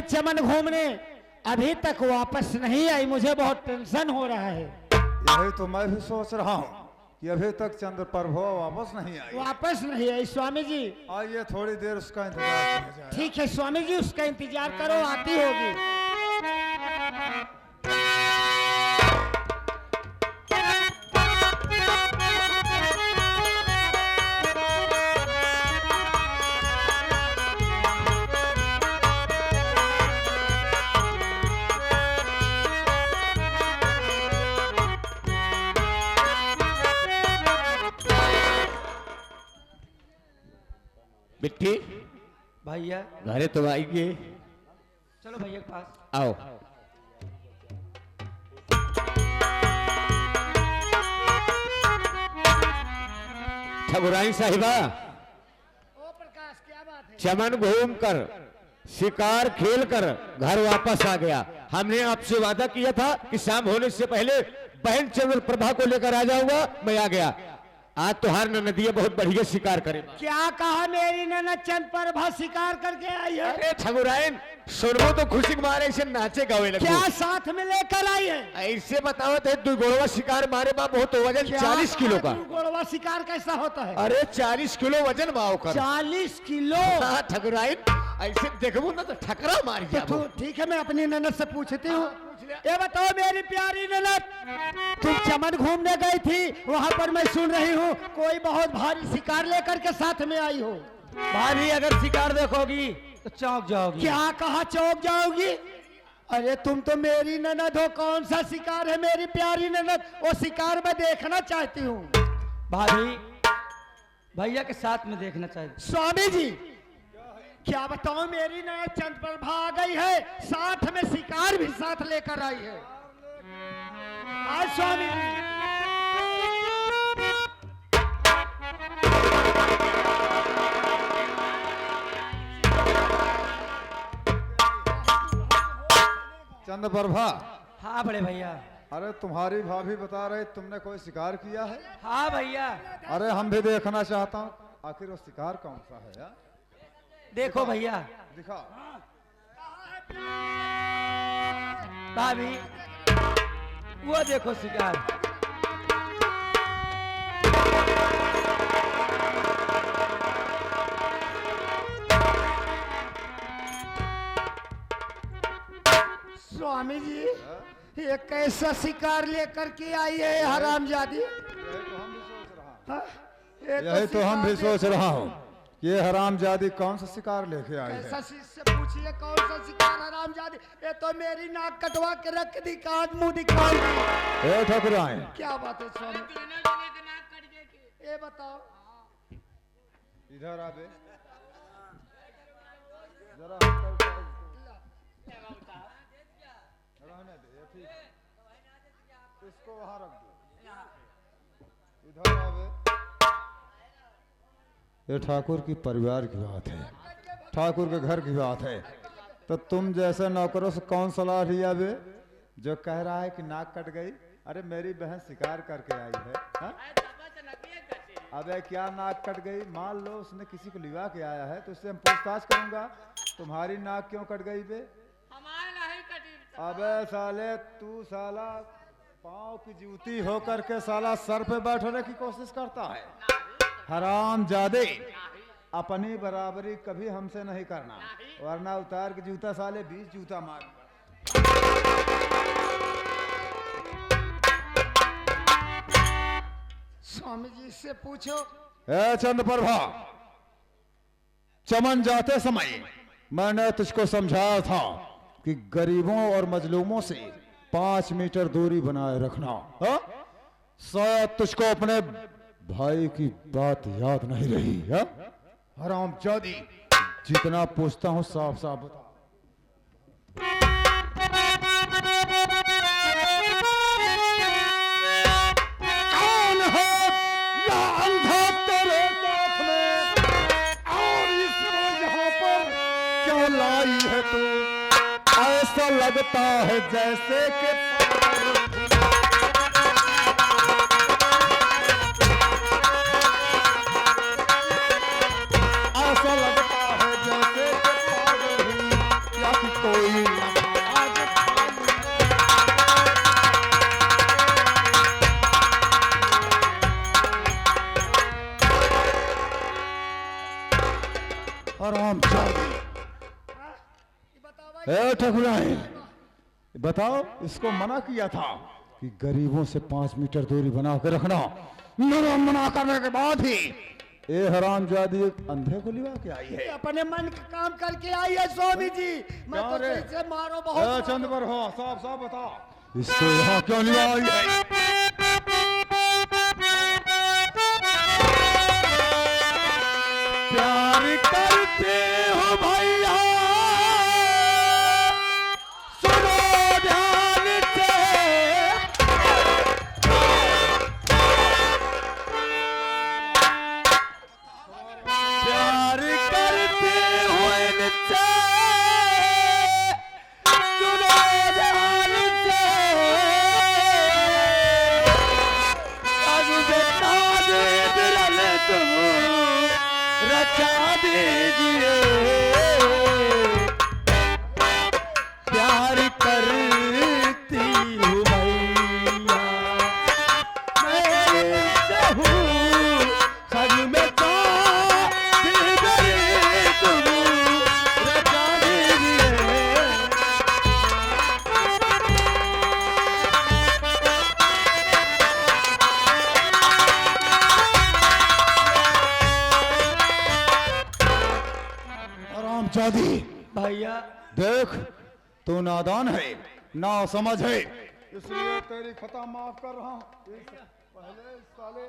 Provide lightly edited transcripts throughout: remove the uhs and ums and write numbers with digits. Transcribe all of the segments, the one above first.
चमन घूमने अभी तक वापस नहीं आई, मुझे बहुत टेंशन हो रहा है। यही तो मैं भी सोच रहा हूँ कि अभी तक चंद्र प्रभा वापस नहीं आई। वापस नहीं आई स्वामी जी। आइए थोड़ी देर उसका इंतजार किया जाए। ठीक है स्वामी जी, उसका इंतजार करो, आती होगी। बिट्टी भैया घरे तो आइए। चलो भैया के पास आओ। ठकुराइन साहिबा, ओ प्रकाश, क्या बात है? चमन घूम कर शिकार खेल कर घर वापस आ गया। हमने आपसे वादा किया था कि शाम होने से पहले बहन चंद्र प्रभा को लेकर आ जाऊंगा। मैं आ गया। आज तुहार नदिया बहुत बढ़िया शिकार करे। क्या कहा? मेरी ननद चंद प्रभा शिकार करके आई है? अरे ठकुराइन, सुनबो तो खुशी के मारे ऐसे नाचे गावे लगे। क्या साथ में लेकर आई है? ऐसे बतावत है दो गोड़वा शिकार मारे बा, बहुत वजन 40 किलो का। गोड़वा शिकार कैसा होता है? अरे 40 किलो वजन माओ कर। 40 किलो? हाँ ठकुराइन, ऐसे देखबो ना तो ठकरा मार जाबो। ठीक है, मैं अपनी ननद से पूछती हूँ। ये बताओ मेरी प्यारी ननद, तुम चमन घूमने गई थी, वहाँ पर मैं सुन रही हूँ कोई बहुत भारी शिकार लेकर के साथ में आई हो। भाभी अगर शिकार देखोगी तो चौंक जाओगी। क्या कहा चौंक जाओगी? अरे तुम तो मेरी ननद हो, कौन सा शिकार है मेरी प्यारी ननद? वो शिकार मैं देखना चाहती हूँ। भाभी भैया के साथ में देखना चाहिए। स्वामी जी क्या बताओ, मेरी ननद चंद प्रभा आ गई है, साथ में शिकार भी साथ लेकर आई है। आज स्वामी जी चंद्र प्रभा। हाँ बड़े भैया। अरे तुम्हारी भाभी बता रहे तुमने कोई शिकार किया है। हाँ भैया। अरे हम भी देखना चाहता हूँ, आखिर वो शिकार कौन सा है यार? देखो भैया। दिखा। भाभी वो देखो शिकार। स्वामी जी ये कैसा शिकार लेकर के आई है हरामजादी? यही तो हम भी सोच रहा हूँ, ये हरामजादी कौन सा शिकार लेके आई है? कैसा से पूछिए कौन सा शिकार हरामजादी? ये तो मेरी नाक कटवा के रख दी, काट मुंह दिखा दी। ए ठकुराइन, क्या बात है स्वामी? ये बताओ। इधर आबे जरा। रहने दे, ये ठीक है। इसको वहां रख दो। इधर आबे। ये ठाकुर की परिवार की बात है, ठाकुर के घर की बात है। तो तुम जैसे नौकरों से कौन सलाह लिया बे, जो कह रहा है कि नाक कट गई? अरे मेरी बहन शिकार करके आई है, हा? अबे क्या नाक कट गई? मान लो उसने किसी को लिवा के आया है तो उससे हम पूछताछ करूंगा, तुम्हारी नाक क्यों कट गई बे? अबे साले तू साला पाँव की जूती होकर के साला सर पे बैठने की कोशिश करता है। हरामजादे, अपनी बराबरी कभी हमसे नहीं करना, वरना उतार के जूता साले 20 जूता मार। स्वामी जी से पूछो। ए चंद प्रभा, चमन जाते समय मैंने तुझको समझाया था कि गरीबों और मजलूमों से 5 मीटर दूरी बनाए रखना। शायद तुझको अपने भाई की बात याद नहीं रही है? हरामजादी, जितना पूछता हूं साफ साफ बता। कौन है या अंधा तेरे साथ में, और इसको यहाँ पर क्यों लाई है तू? ऐसा लगता है जैसे कि ऐसा लगता है जैसे कि पागल हुई या कि कोई ए ठकुराइन, बताओ, इसको मना किया था कि गरीबों से 5 मीटर दूरी बना के रखना। मेरा मना करने के बाद ही ए हरामजादी एक अंधे को लिवा के आई है। अपने मन का काम करके आई है स्वामी जी। मैं क्या तो रे? कैसे मारो बहुत चंद पर हो, साफ साफ बता, इसको यहाँ क्यों लिवा आई है? प्यार करते हो भैया, सुनो ध्यान से। प्यार करते हो इनसे, सुनो ध्यान से। अब बता दे बिरल तुम रचा दीजिए। प्यार करती हूँ भैया मैं हूँ, सज में तो तुम रचा दीजिए। हरामजादी, भैया देख, तू नादान है, ना समझ है, इसलिए तेरी खता माफ कर रहा हूँ। पहले इस साले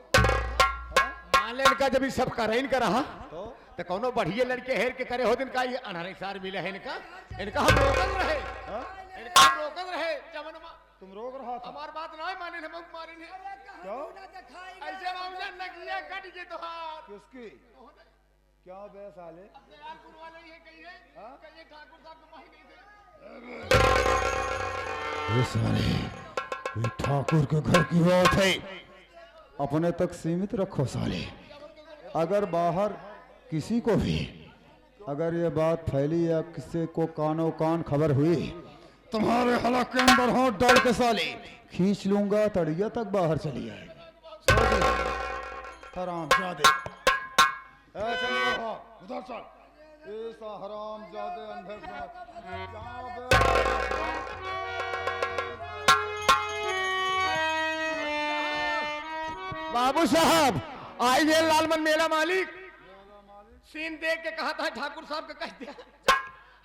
मान ले इनका जब सब करें कर रहा तो तो कौनो बढ़िया लड़के हेर के करे हो दिन का ये अनहरे सार मिले है इनका। इनका हम रोकन रहे, हाँ? इनका हम रोकन रहे चमनमा। तुम रोक रहा था हमार बात ना है, माने हम मारे ने क्यों? ऐसे मामला नकिया कट के तो हाथ किसकी? क्या बे साले? अपने यार वाले ही कहिए, हाँ? कहिए ठाकुर साहब को माही नहीं थे। ये साले, ये ठाकुर के घर की बात है, अपने तक सीमित रखो साले। अगर बाहर किसी को भी अगर ये बात फैली या किसी को कानो कान खबर हुई, तुम्हारे हलक के अंदर हाथ डाल के साले खींच लूंगा, तड़िया तक बाहर चली आएगी। हरामजादे, उधर चल, ऐसा हरामजादे अंधे बाबू साहब आइए, लालमन मेला मालिक सीन देख के कहा था ठाकुर साहब का कह दिया।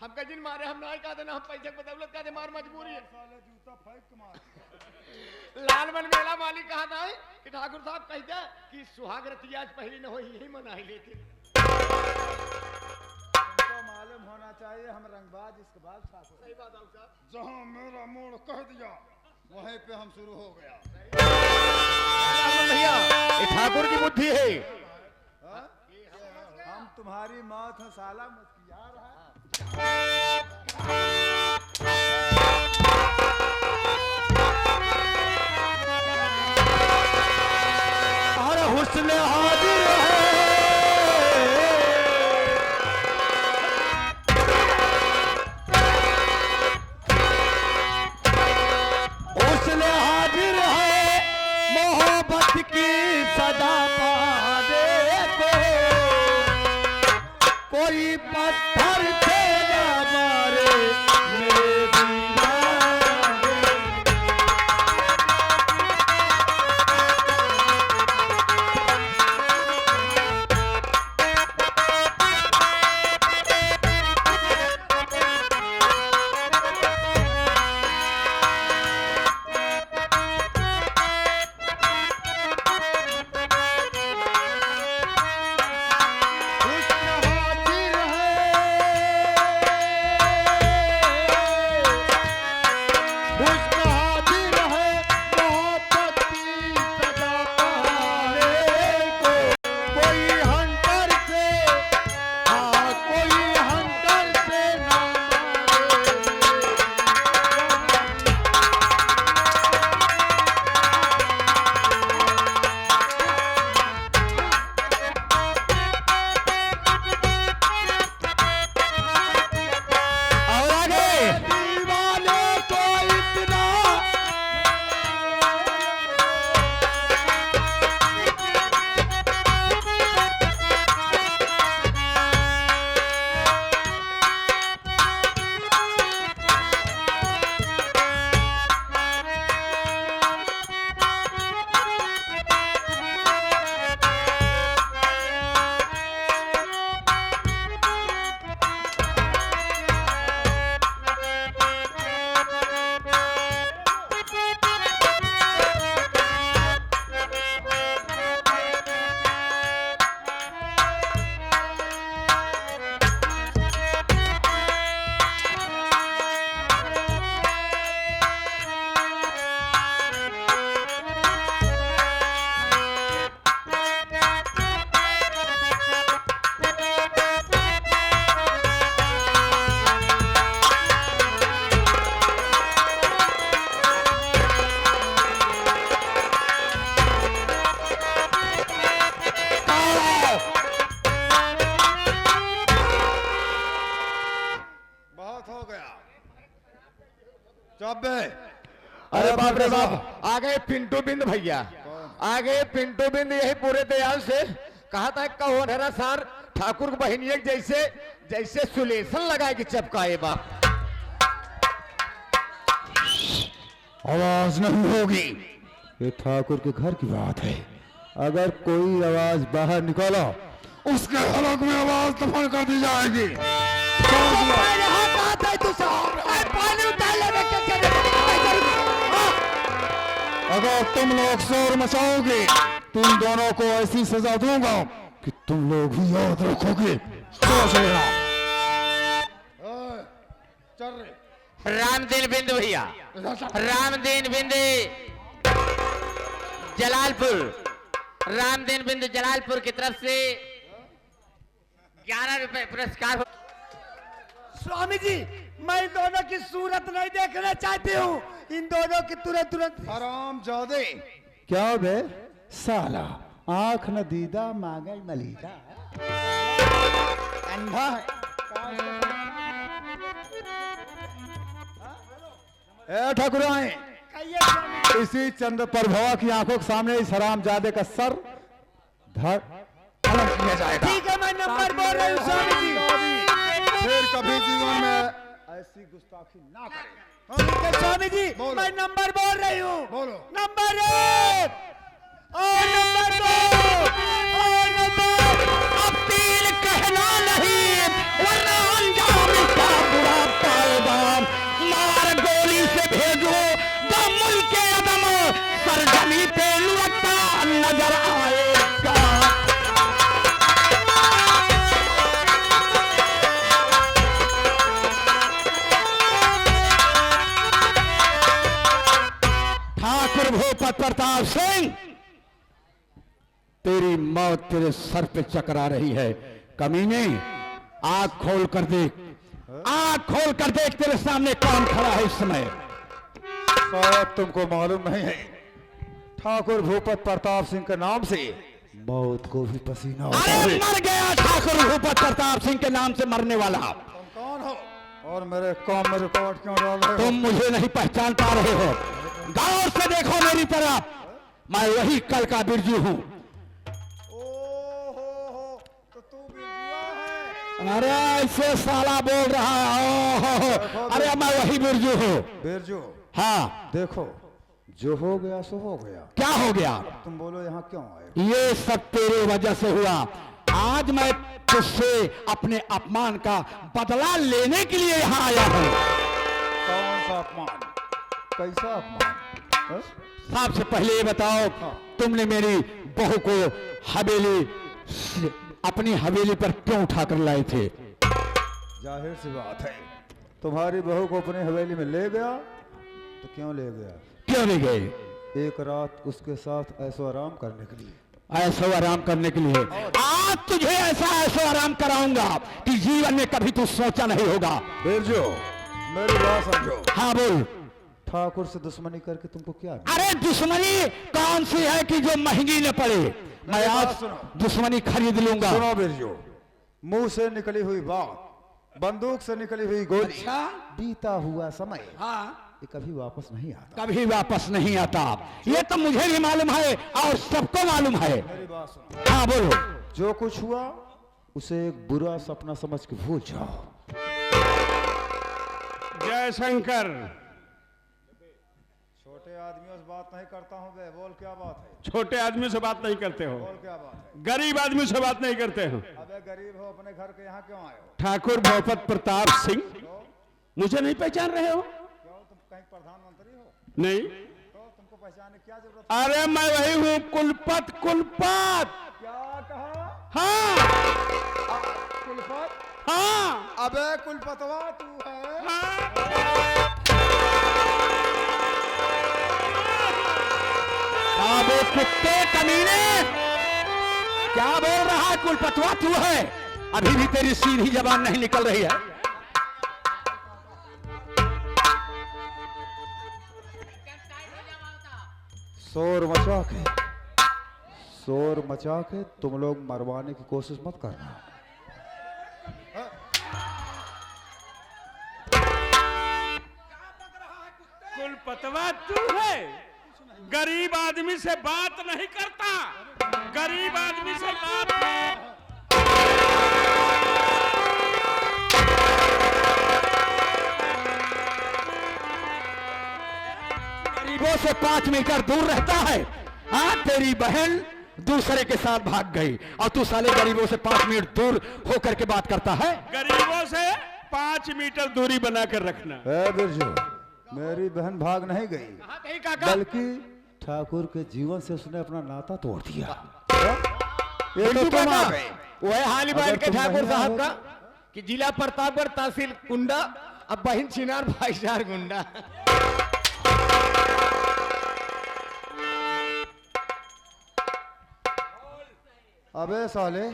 हम कजिन मारे, हम ना कहा देना, हम पैसे की बदौलत का दे मार मजबूरी है। लालमन मेला मालिक कहा था कि ठाकुर साहब कह दिया कि सुहाग रतिया आज पहली न हो, यही मना ही लेते। तो मालूम होना चाहिए हम रंगबाज इसके बाद ठाकुर। सही बात है साहब। जहाँ मेरा मोड़ कह दिया वहीं पे हम शुरू हो गया। भैया ये ठाकुर की बुद्धि है। हाँ? हम तुम्हारी मौत है साला, मत किया रहा। और हुस्न हाजिर है, हुस्न हाजिर है, मोहब्बत की सदा पावे को कोई पत्थर से न मारे मेरे दीवाने। हुस्न हाजिर है, बाप रे बाप, आ गए पिंटू बिंद भैया, आ गए पिंटू बिंद। यही पूरे दयाल से कहा था कहो नरा सार ठाकुर की बहनिया जैसे जैसे सुलेसन लगाए कि चपकाए बाप। आवाज नहीं होगी, ये ठाकुर के घर की बात है। अगर कोई आवाज बाहर निकाला उसके हलक में आवाज दफन कर दी जाएगी। अगर तुम लोग शोर मचाओगे तुम दोनों को ऐसी सजा दूंगा कि तुम लोग भी याद रखोगे। सोच लेना। चल रहे रामदीन बिंद भैया, रामदीन बिंद जलालपुर, रामदीन बिंद जलालपुर की तरफ से 11 रुपए पुरस्कार। स्वामी जी मैं इन दोनों की सूरत नहीं देखना चाहती हूँ, इन दोनों की तुरंत तुरंत। आराम जादे क्या बे साला, आंख न दीदा मांगल मलीदा, अंधा है। ए ठाकुराइन, कहिए स्वामी। इसी चंद्र प्रभा की आंखों के सामने इस हरामजादे का सर धड़ अलग किया जाएगा। ठीक है मैं नंबर बोल रही हूँ स्वामी जी। फिर कभी जीवन में ऐसी गुस्ताखी ना करे। ठीक है स्वामी जी बोलो। मैं नंबर बोल रही हूँ। बोलो। नंबर 1 और नंबर 2 और नंबर। अब तीर कहना नहीं वरना अंजाम इसका बुरा पाएगा। मार गोली से भेजो दमुल के अदम सरजमी पे लुढ़कता नजर आएगा। ठाकुर भूपत प्रताप सिंह, तेरी मौत तेरे सर पे चकरा रही है। कमीने आंख खोल कर देख, आंख खोल कर देख तेरे सामने कौन खड़ा है इस समय। शायद तुमको मालूम नहीं है, ठाकुर भूपत प्रताप सिंह के नाम से मौत को भी पसीना आता अरे है। मर गया ठाकुर भूपत प्रताप सिंह के नाम से मरने वाला। तुम कौन हो और मेरे काम में रिकॉर्ड क्यों डाल रहे हो? तुम मुझे नहीं पहचान पा रहे हो, गौर से देखो मेरी तरफ, मैं वही कल का बिरजू हूँ। ओहो, तो तू बिरजुआ है। अरे ऐसे साला बोल रहा है, ओहो, अरे मैं वही बिरजू हूँ। बिरजू, हाँ देखो जो हो गया सो हो गया। क्या हो गया? तुम बोलो यहाँ क्यों आए? ये सब तेरे वजह से हुआ। आज मैं तुझसे अपने अपमान का बदला लेने के लिए यहाँ आया हूँ। कौन सा अपमान, कैसा अपमान? हाँ? सबसे पहले ये बताओ, तुमने मेरी बहू को अपनी हवेली पर क्यों उठाकर लाए थे? जाहिर सी बात है, तुम्हारी बहू को अपनी हवेली में ले गया तो क्यों ले गया? क्यों ले गए? एक रात उसके साथ ऐसो आराम करने के लिए। ऐसो आराम करने के लिए? आज तुझे ऐसा ऐसो आराम कराऊंगा कि जीवन में कभी तू सोचा नहीं होगा। बिरजू, मेरी बात समझो। हाँ बोल। ठाकुर से दुश्मनी करके तुमको क्या? अरे दुश्मनी कौन सी है कि जो महंगी न पड़े? मैं आज दुश्मनी खरीद लूंगा। सुनो बिरजू, मुंह से निकली हुई बात, बंदूक से निकली हुई गोली, अच्छा? बीता हुआ समय हाँ, ये कभी वापस नहीं आता। कभी वापस नहीं आता, ये तो मुझे भी मालूम है और सबको मालूम है। मेरी बात सुनो। हाँ बोलो। जो कुछ हुआ उसे एक बुरा सपना समझ के भूल जाओ। जय शंकर। छोटे आदमियों से बात नहीं करता हूँ बे, बोल क्या बात है? छोटे आदमी से बात नहीं करते हो, बोल क्या बात है? गरीब आदमी से बात नहीं करते हो। अबे गरीब हो, अपने घर के यहाँ क्यों आए हो? ठाकुर भूपत प्रताप सिंह, मुझे नहीं पहचान रहे हो? क्यों, तुम कहीं प्रधानमंत्री हो? नहीं, तो तुमको पहचानने की क्या जरूरत है? अरे मैं वही हूँ कुलपत। कुलपत, क्या कहा? हाँ कुलपत? हाँ अबे कुलपतवा तू है? हाँ। अबे कुत्ते कमीने, क्या बोल रहा है? कुलपतवा तू है? अभी भी तेरी सीधी जबान नहीं निकल रही है। शोर मचा के तुम लोग मरवाने की कोशिश मत करना। कुलपतवा तू है? गरीब आदमी से बात नहीं करता, गरीब आदमी से बात। गरीबों से 5 मीटर दूर रहता है। हाँ, तेरी बहन दूसरे के साथ भाग गई और तू साले गरीबों से 5 मिनट दूर होकर के बात करता है। गरीबों से 5 मीटर दूरी बनाकर रखना। बिरजू, मेरी बहन भाग नहीं गई, कहीं काका बल्कि ठाकुर के जीवन से उसने अपना नाता तोड़ दिया। ये तो तुम आ गए। वह हाल अगर के तुम ठाकुर नहीं साहब आओ का कि जिला प्रतापगढ़ तहसील कुंडा, अब बहिन चिनार भाईचार गुंडा। अबे साले,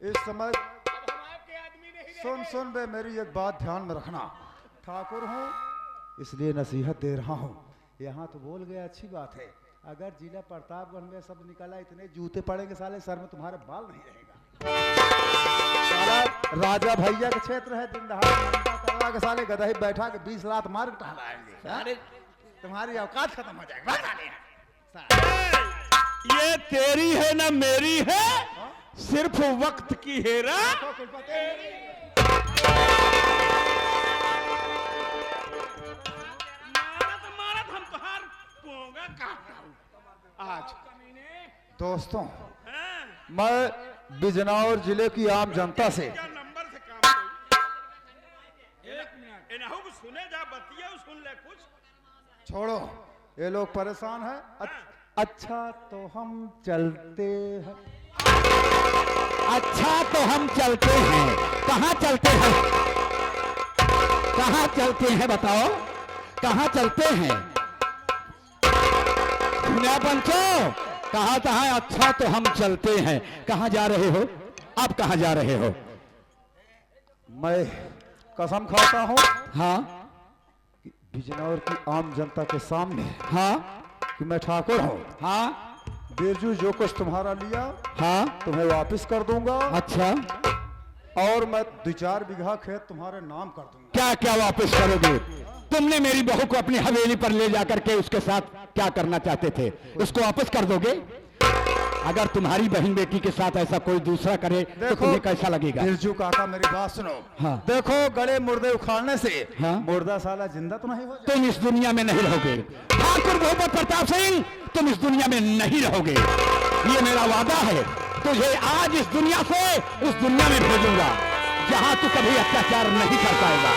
इस समय सुन बे, मेरी एक बात ध्यान में रखना। ठाकुर हूँ इसलिए नसीहत दे रहा हूँ। यहाँ तो बोल गया, अच्छी बात है। अगर जिला प्रतापगढ़ में सब निकला, इतने जूते पड़ेंगे साले, सर में तुम्हारे बाल नहीं रहेगा। साला राजा भैया के क्षेत्र है, दिन दहाड़े करवा के साले गदही बैठा के 20 रात मार के टहलाएंगे। तुम्हारी औकात खत्म हो जाएगी। ये तेरी है ना मेरी है, सिर्फ वक्त की हेरा। मारत हम तुहार पोंगा काटता हूं आज। दोस्तों, मैं बिजनौर जिले की आम जनता से क्या नंबर से काम करूं? एक मिनट इनहु को सुने जा, बतिया सुन ले कुछ। छोड़ो, ये लोग परेशान हैं। अच्छा तो हम चलते हैं। अच्छा तो हम चलते हैं। कहाँ चलते हैं? कहाँ चलते हैं बताओ, कहाँ चलते हैं? सुना पंचो, कहा था है अच्छा तो हम चलते हैं। कहाँ जा रहे हो? आप कहाँ जा रहे हो? मैं कसम खाता हूँ हाँ कि बिजनौर की आम जनता के सामने हाँ कि मैं ठाकुर हूँ। हाँ बिरजू, जो कुछ तुम्हारा लिया हाँ। तुम्हें वापस कर दूंगा, अच्छा, और मैं 2-4 बीघा खेत तुम्हारे नाम कर दूंगा। क्या क्या वापस करोगे? तुमने मेरी बहू को अपनी हवेली पर ले जाकर के उसके साथ क्या करना चाहते थे, उसको वापस कर दोगे? अगर तुम्हारी बहन बेटी के साथ ऐसा कोई दूसरा करे तो तुम्हें कैसा लगेगा? बिरजू काका, मेरी बात सुनो। हाँ। देखो, गले मुर्दे उखाड़ने से हाँ। मुर्दा साला जिंदा तो नहीं हो जाए। तुम इस दुनिया में नहीं रहोगे ठाकुर भूपत प्रताप सिंह, तुम इस दुनिया में नहीं रहोगे। ये मेरा वादा है, तुझे आज इस दुनिया से उस दुनिया में भेजूंगा जहां तू कभी अत्याचार नहीं कर पाएगा।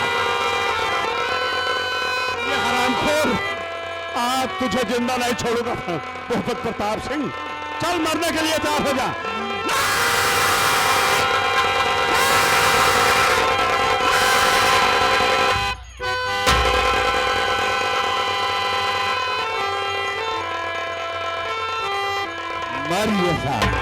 ये हरामखोर, आज तुझे जिंदा नहीं छोड़ूंगा भूपत प्रताप सिंह। चल, मरने के लिए तैयार हो जा। मरिए साहब।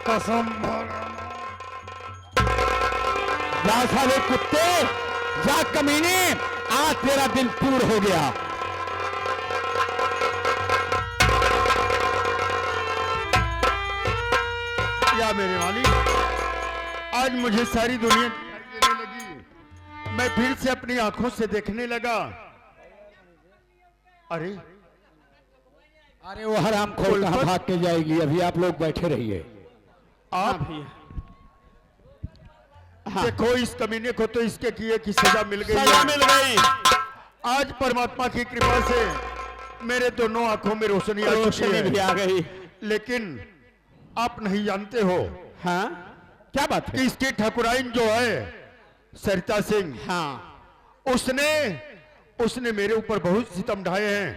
कसम जा साले कुत्ते, जा कमीने, आज तेरा दिन पूर्ण हो गया। या मेरे मालिक, आज मुझे सारी दुनिया दिखाई देने लगी। मैं फिर से अपनी आंखों से देखने लगा। अरे अरे वो हरामखोर कहाँ भाग के जाएगी? अभी आप लोग बैठे रहिए। आप देखो, इस कमीने को तो इसके किए की सजा मिल गई। सजा मिल गई। आज परमात्मा की कृपा से मेरे दोनों आंखों में रोशनी आ चुकी है। भी आ गई। लेकिन आप नहीं जानते हो हाँ, क्या बात कि है? इसकी ठाकुराइन जो है सरिता सिंह, हाँ, उसने मेरे ऊपर बहुत सितम ढाए हैं।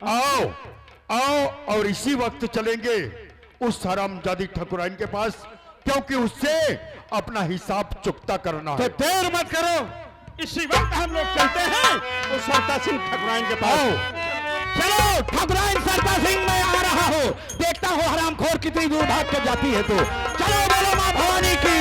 आओ आओ, और इसी वक्त चलेंगे उस हरामजादी ठाकुराइन के पास, क्योंकि उससे अपना हिसाब चुकता करना है। तो देर मत करो, इसी वक्त हम लोग चलते हैं उस सरिता सिंह ठाकुराइन के पास। चलो ठाकुराइन सरता सिंह, मैं आ रहा हूँ। देखता हूँ हरामखोर कितनी दूर भाग के जाती है। तो चलो, बोलो माँ भवानी की।